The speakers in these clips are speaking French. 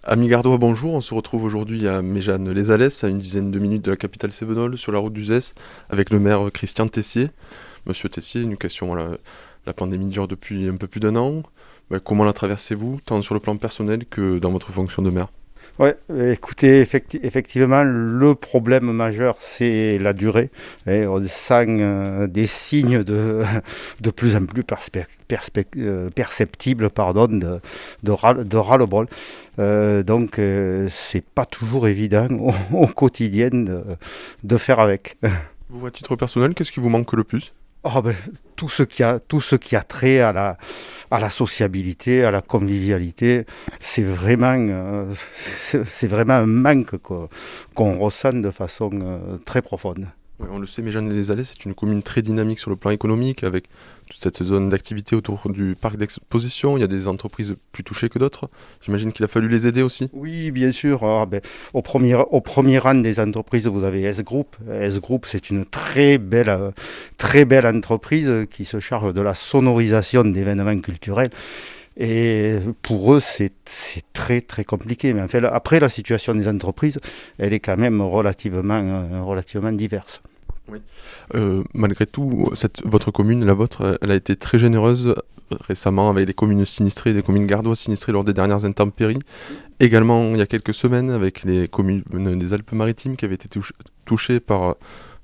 Amis gardois, bonjour. On se retrouve aujourd'hui à Méjeanne-les-Alès, à une dizaine de minutes de la capitale sévenole, sur la route d'Uzès, avec le maire Christian Tessier. Monsieur Tessier, une question. Voilà, la pandémie dure depuis un peu plus d'un an. Comment la traversez-vous, tant sur le plan personnel que dans votre fonction de maire? Ouais, écoutez, effectivement, le problème majeur, c'est la durée. Et on sent des signes de plus en plus perceptibles de ras-le-bol. C'est pas toujours évident au quotidien de faire avec. Vous, à titre personnel, qu'est-ce qui vous manque le plus? Oh ben, tout ce qui a trait à la sociabilité, à la convivialité, c'est vraiment un manque qu'on ressent de façon très profonde. Ouais, on le sait, Méjeanne-les-Alès, c'est une commune très dynamique sur le plan économique, avec toute cette zone d'activité autour du parc d'exposition. Il y a des entreprises plus touchées que d'autres. J'imagine qu'il a fallu les aider aussi. Oui, bien sûr. Au premier rang des entreprises, vous avez S-Group. S-Group, c'est une très belle entreprise qui se charge de la sonorisation d'événements culturels. Et pour eux, c'est très très compliqué. Mais en fait, après, la situation des entreprises, elle est quand même relativement diverse. Oui. Malgré tout, votre commune, la vôtre, elle a été très généreuse récemment avec les communes sinistrées, les communes gardoises sinistrées lors des dernières intempéries. Également, il y a quelques semaines, avec les communes des Alpes-Maritimes qui avaient été touchées par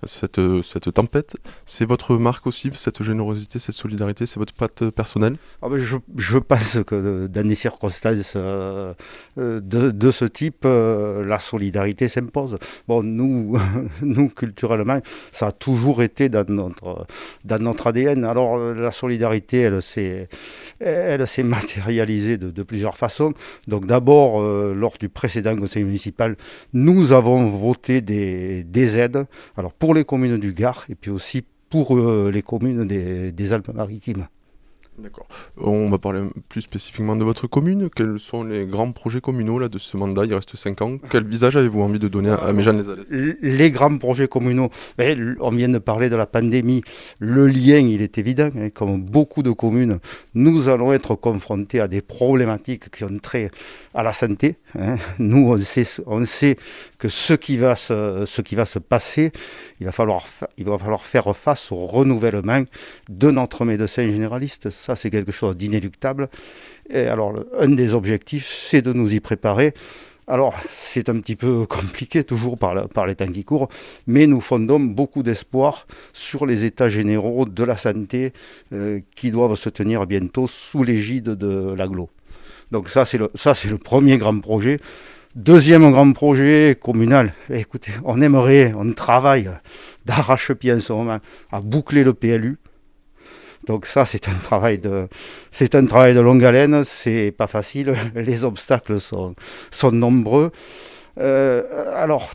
cette tempête. C'est votre marque aussi, cette générosité, cette solidarité, c'est votre patte personnelle? Ah ben, je pense que dans des circonstances de ce type, la solidarité s'impose. Bon, nous, nous, culturellement, ça a toujours été dans notre ADN. Alors, la solidarité, elle s'est matérialisée de plusieurs façons. Donc, d'abord, lors du précédent conseil municipal, nous avons voté des aides. Alors, pour les communes du Gard et puis aussi pour les communes des Alpes-Maritimes. D'accord. On va parler plus spécifiquement de votre commune. Quels sont les grands projets communaux là, de ce mandat? Il reste 5 ans. Quel visage avez-vous envie de donner à Alors, Méjeanne-les-Alès? les grands projets communaux, on vient de parler de la pandémie, le lien il est évident, hein, comme beaucoup de communes, nous allons être confrontés à des problématiques qui ont trait à la santé, hein. Nous on sait que ce qui va se passer, il va falloir faire face au renouvellement de notre médecin généraliste, ça c'est quelque chose d'inéluctable. Et alors un des objectifs c'est de nous y préparer. Alors, c'est un petit peu compliqué toujours par les temps qui courent, mais nous fondons beaucoup d'espoir sur les états généraux de la santé qui doivent se tenir bientôt sous l'égide de l'aglo. Donc ça, c'est le premier grand projet. Deuxième grand projet communal, écoutez, on travaille d'arrache-pied en ce moment à boucler le PLU. Donc ça, c'est un travail de longue haleine, c'est pas facile, les obstacles sont nombreux. Alors,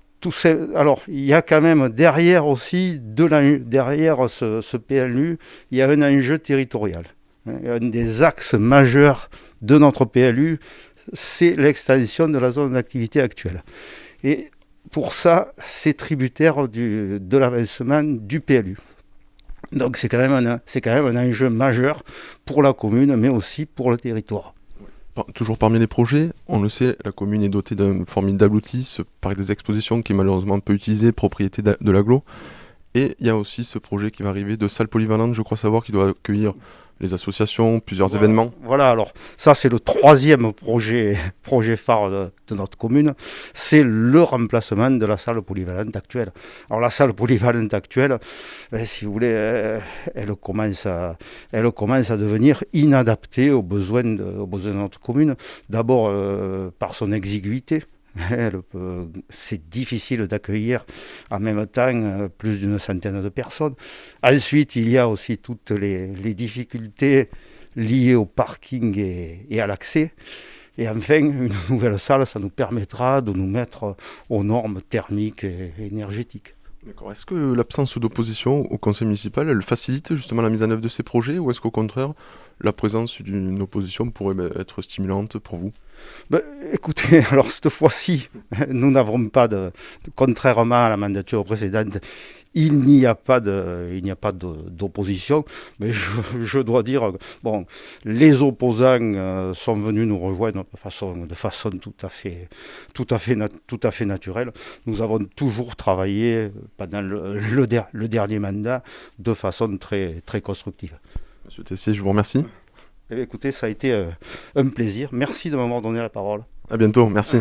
il y a quand même derrière aussi, derrière ce PLU, il y a un enjeu territorial. Un des axes majeurs de notre PLU, c'est l'extension de la zone d'activité actuelle. Et pour ça, c'est tributaire de l'avancement du PLU. Donc c'est quand même un enjeu majeur pour la commune, mais aussi pour le territoire. Toujours parmi les projets, on le sait, la commune est dotée d'un formidable outil, ce parc des expositions qui est malheureusement peu utilisé, propriété de l'agglo. Et il y a aussi ce projet qui va arriver de salle polyvalente, je crois savoir, qui doit accueillir les associations, plusieurs Voilà, événements. voilà, alors ça c'est le troisième projet phare de notre commune, c'est le remplacement de la salle polyvalente actuelle. Alors la salle polyvalente actuelle, si vous voulez, elle commence à devenir inadaptée aux besoins de notre commune. D'abord par son exiguïté. C'est difficile d'accueillir en même temps plus d'une centaine de personnes. Ensuite, il y a aussi toutes les difficultés liées au parking et à l'accès. Et enfin, une nouvelle salle, ça nous permettra de nous mettre aux normes thermiques et énergétiques. D'accord. Est-ce que l'absence d'opposition au conseil municipal, elle facilite justement la mise en œuvre de ces projets, ou est-ce qu'au contraire, la présence d'une opposition pourrait être stimulante pour vous? Ben, écoutez, alors cette fois-ci, nous n'avons pas contrairement à la mandature précédente, Il n'y a pas d'opposition, mais je dois dire, bon, les opposants sont venus nous rejoindre de façon tout à fait naturelle. Nous avons toujours travaillé pendant le dernier mandat de façon très, très constructive. Monsieur Tessier, je vous remercie. Eh bien, écoutez, ça a été un plaisir. Merci de m'avoir donné la parole. À bientôt, merci.